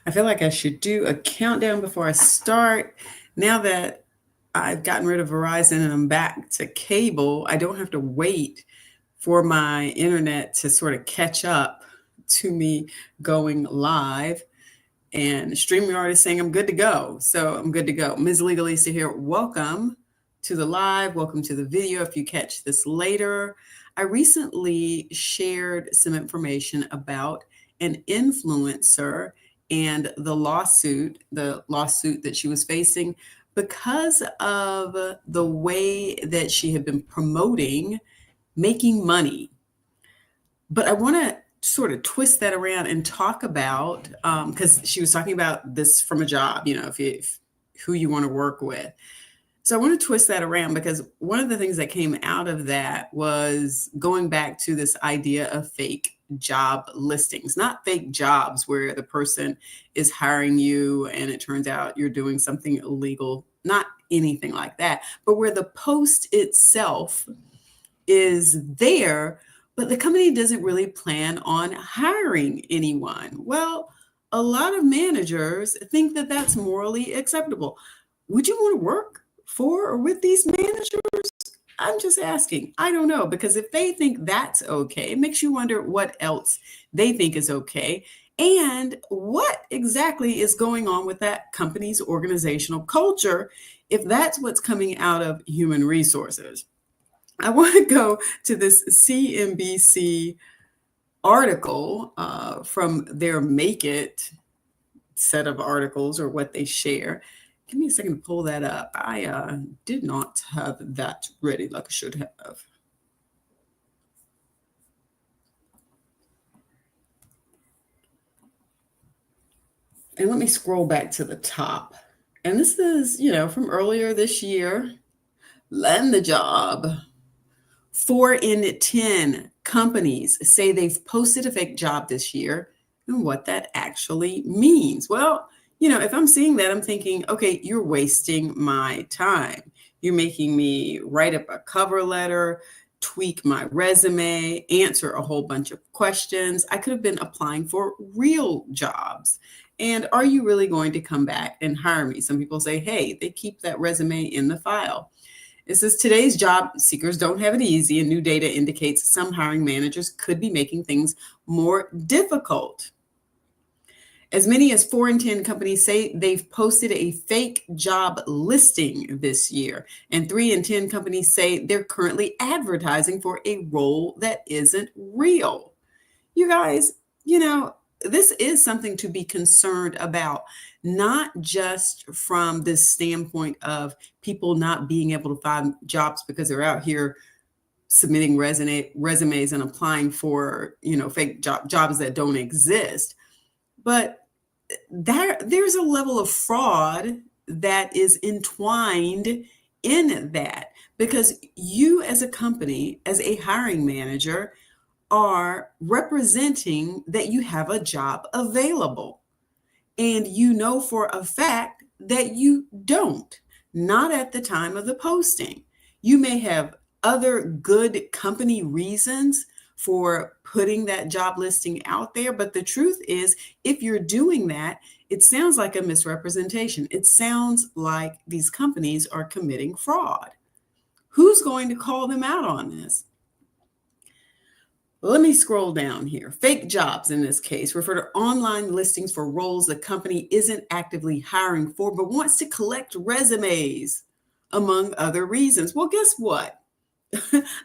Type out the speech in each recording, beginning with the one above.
I feel like I should do a countdown before I start. Now that I've gotten rid of Verizon and I'm back to cable, I don't have to wait for my internet to sort of catch up to me going live. And StreamYard is saying I'm good to go. So I'm good to go. Ms Legalista here. Welcome to the live. Welcome to the video. If you catch this later, I recently shared some information about an influencer and the lawsuit that she was facing because of the way that she had been promoting making money. But I want to sort of twist that around and talk about because she was talking about this from a job, if who you want to work with. So I want to twist that around because one of the things that came out of that was going back to this idea of fake job listings, not fake jobs where the person is hiring you and it turns out you're doing something illegal, not anything like that, but where the post itself is there, but the company doesn't really plan on hiring anyone. Well, a lot of managers think that that's morally acceptable. Would you want to work for or with these managers? I'm just asking. I don't know, because if they think that's okay, it makes you wonder what else they think is okay and what exactly is going on with that company's organizational culture if that's what's coming out of human resources. I want to go to this CNBC article from their Make It set of articles, or what they share. Give me a second to pull that up. I did not have that ready like I should have. And let me scroll back to the top. And this is, from earlier this year. Land the job. 4 in 10 companies say they've posted a fake job this year, and what that actually means. Well, if I'm seeing that, I'm thinking, okay, you're wasting my time. You're making me write up a cover letter, tweak my resume, answer a whole bunch of questions. I could have been applying for real jobs. And are you really going to come back and hire me? Some people say, hey, they keep that resume in the file. It says today's job seekers don't have it easy, and new data indicates some hiring managers could be making things more difficult. As many as 4 in 10 companies say they've posted a fake job listing this year, and 3 in 10 companies say they're currently advertising for a role that isn't real. You guys, this is something to be concerned about, not just from the standpoint of people not being able to find jobs because they're out here submitting resumes and applying for, fake jobs that don't exist. But there's a level of fraud that is entwined in that, because you as a company, as a hiring manager, are representing that you have a job available. And you know for a fact that you don't, not at the time of the posting. You may have other good company reasons for putting that job listing out there. But the truth is, if you're doing that, it sounds like a misrepresentation. It sounds like these companies are committing fraud. Who's going to call them out on this? Let me scroll down here. Fake jobs in this case refer to online listings for roles the company isn't actively hiring for, but wants to collect resumes, among other reasons. Well, guess what?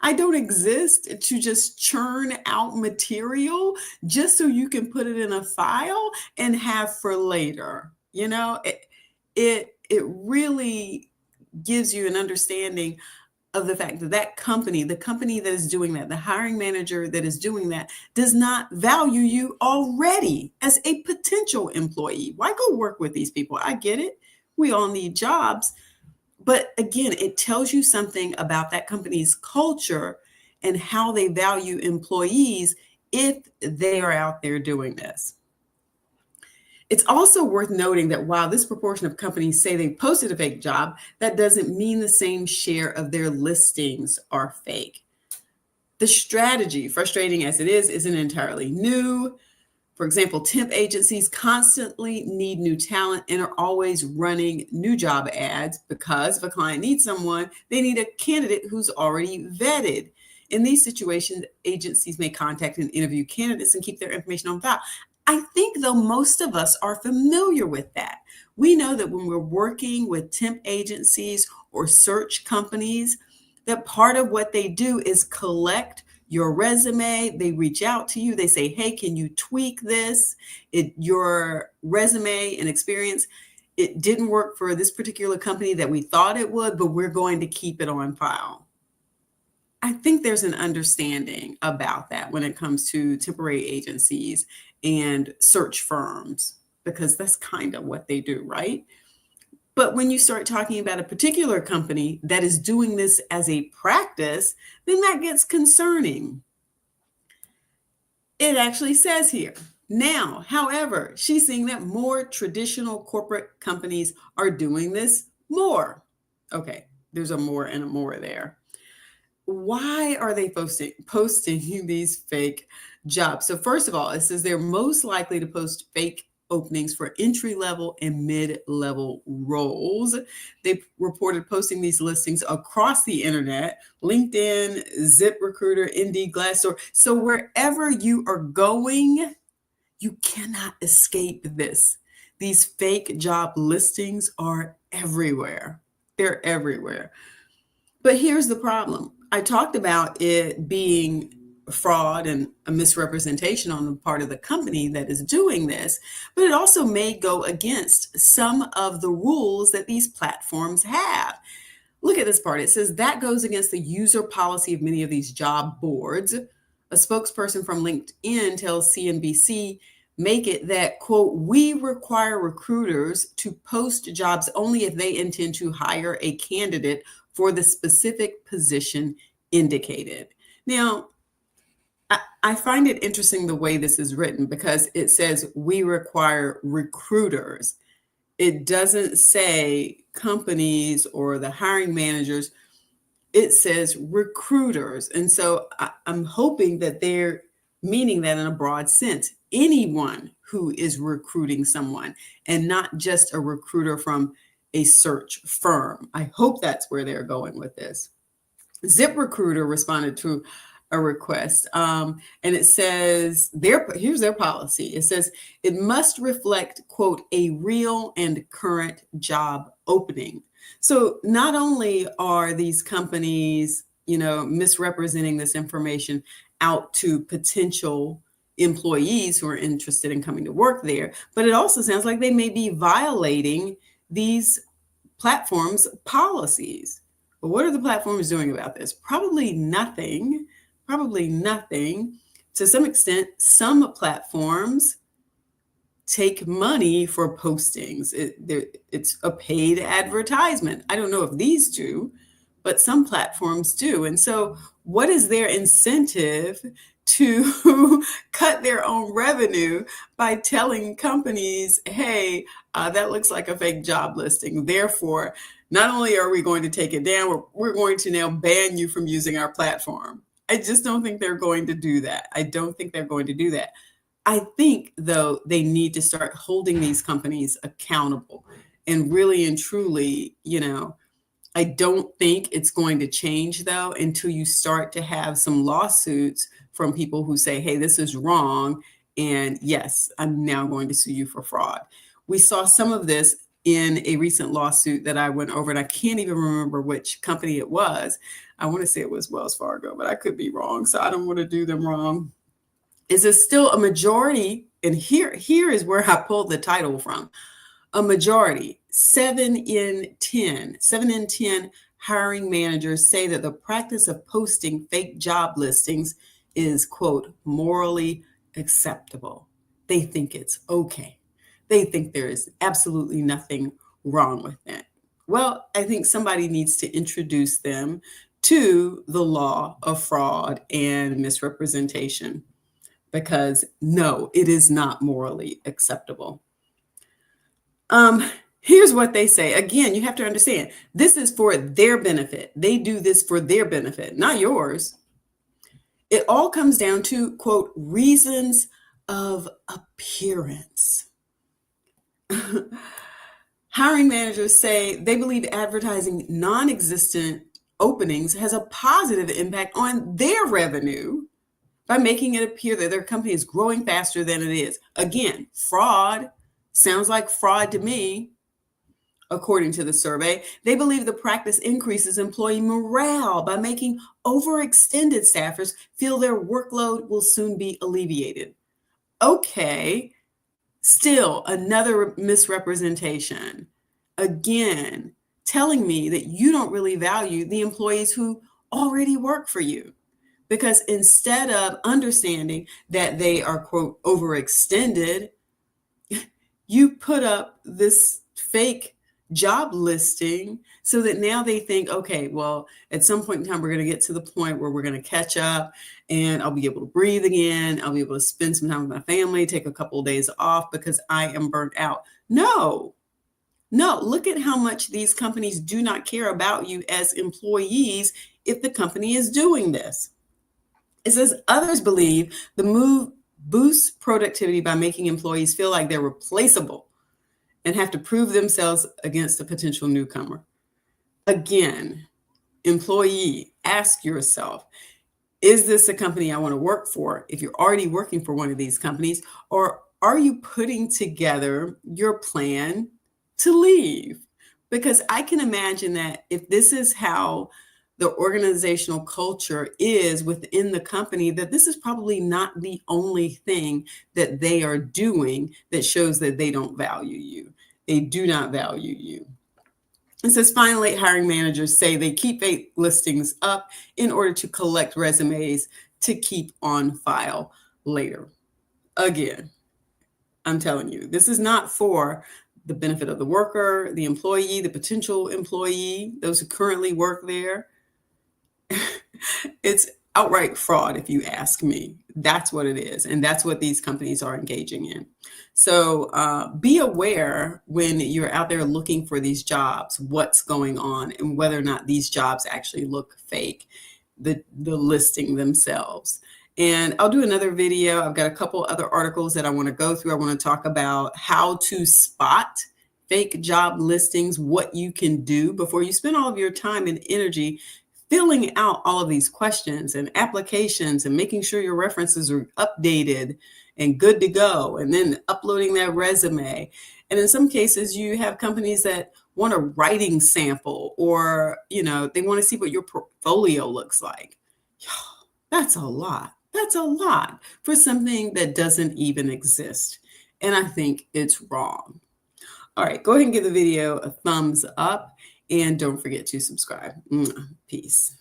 I don't exist to just churn out material just so you can put it in a file and have for later. It really gives you an understanding of the fact that the company that is doing that, the hiring manager that is doing that, does not value you already as a potential employee. Why go work with these people? I get it. We all need jobs. But again, it tells you something about that company's culture and how they value employees if they are out there doing this. It's also worth noting that while this proportion of companies say they posted a fake job, that doesn't mean the same share of their listings are fake. The strategy, frustrating as it is, isn't entirely new. For example, temp agencies constantly need new talent and are always running new job ads because if a client needs someone, they need a candidate who's already vetted. In these situations, agencies may contact and interview candidates and keep their information on file. I think, though, most of us are familiar with that. We know that when we're working with temp agencies or search companies, that part of what they do is collect your resume. They reach out to you. They say, hey, can you tweak this? Your resume and experience, it didn't work for this particular company that we thought it would, but we're going to keep it on file. I think there's an understanding about that when it comes to temporary agencies and search firms, because that's kind of what they do, right? But when you start talking about a particular company that is doing this as a practice, then that gets concerning. It actually says here, now, however, she's seeing that more traditional corporate companies are doing this more. Okay, there's a more and a more there. Why are they posting these fake jobs? So first of all, it says they're most likely to post fake openings for entry-level and mid-level roles. They reported posting these listings across the internet, LinkedIn, ZipRecruiter, Indeed, Glassdoor. So wherever you are going, you cannot escape this. These fake job listings are everywhere. They're everywhere. But here's the problem. I talked about it being fraud and a misrepresentation on the part of the company that is doing this, but it also may go against some of the rules that these platforms have. Look at this part. It says that goes against the user policy of many of these job boards. A spokesperson from LinkedIn tells CNBC, make it that, quote, we require recruiters to post jobs only if they intend to hire a candidate for the specific position indicated. Now, I find it interesting the way this is written because it says we require recruiters. It doesn't say companies or the hiring managers. It says recruiters. And so I'm hoping that they're meaning that in a broad sense. Anyone who is recruiting someone and not just a recruiter from a search firm. I hope that's where they're going with this. ZipRecruiter responded to a request, and it says here's their policy. It says it must reflect, quote, a real and current job opening. So not only are these companies, misrepresenting this information out to potential employees who are interested in coming to work there, but it also sounds like they may be violating these platforms' policies. But what are the platforms doing about this? Probably nothing. Probably nothing. To some extent, some platforms take money for postings. It's a paid advertisement. I don't know if these do, but some platforms do. And so what is their incentive to cut their own revenue by telling companies, hey, that looks like a fake job listing. Therefore, not only are we going to take it down, we're going to now ban you from using our platform. I just don't think they're going to do that. I don't think they're going to do that. I think, though, they need to start holding these companies accountable and really and truly, I don't think it's going to change, though, until you start to have some lawsuits from people who say, hey, this is wrong. And yes, I'm now going to sue you for fraud. We saw some of this in a recent lawsuit that I went over, and I can't even remember which company it was. I want to say it was Wells Fargo, but I could be wrong. So I don't want to do them wrong. Is it still a majority? And here is where I pulled the title from. A majority, 7 in 10 hiring managers say that the practice of posting fake job listings is, quote, morally acceptable. They think it's okay. They think there is absolutely nothing wrong with that. Well, I think somebody needs to introduce them to the law of fraud and misrepresentation, because no, it is not morally acceptable. Here's what they say. Again, you have to understand, this is for their benefit. They do this for their benefit, not yours. It all comes down to, quote, reasons of appearance. Hiring managers say they believe advertising non-existent openings has a positive impact on their revenue by making it appear that their company is growing faster than it is. Again, fraud. Sounds like fraud to me. According to the survey, they believe the practice increases employee morale by making overextended staffers feel their workload will soon be alleviated. Okay, still another misrepresentation. Again, telling me that you don't really value the employees who already work for you. Because instead of understanding that they are, quote, overextended, you put up this fake job listing so that now they think, okay, well, at some point in time, we're going to get to the point where we're going to catch up and I'll be able to breathe again. I'll be able to spend some time with my family, take a couple of days off because I am burnt out. No, look at how much these companies do not care about you as employees if the company is doing this. It says others believe the move boosts productivity by making employees feel like they're replaceable and have to prove themselves against a potential newcomer. Again, employee, ask yourself, is this a company I want to work for? If you're already working for one of these companies, or are you putting together your plan to leave? Because I can imagine that if this is how the organizational culture is within the company, that this is probably not the only thing that they are doing that shows that they don't value you. They do not value you. It says, finally, hiring managers say they keep fake listings up in order to collect resumes to keep on file later. Again, I'm telling you, this is not for the benefit of the worker, the employee, the potential employee, those who currently work there. It's outright fraud, if you ask me. That's what it is. And that's what these companies are engaging in. So be aware when you're out there looking for these jobs, what's going on and whether or not these jobs actually look fake, the listing themselves. And I'll do another video. I've got a couple other articles that I want to go through. I want to talk about how to spot fake job listings, what you can do before you spend all of your time and energy filling out all of these questions and applications and making sure your references are updated and good to go, and then uploading that resume. And in some cases, you have companies that want a writing sample, or, they want to see what your portfolio looks like. That's a lot. That's a lot for something that doesn't even exist. And I think it's wrong. All right, go ahead and give the video a thumbs up. And don't forget to subscribe. Peace.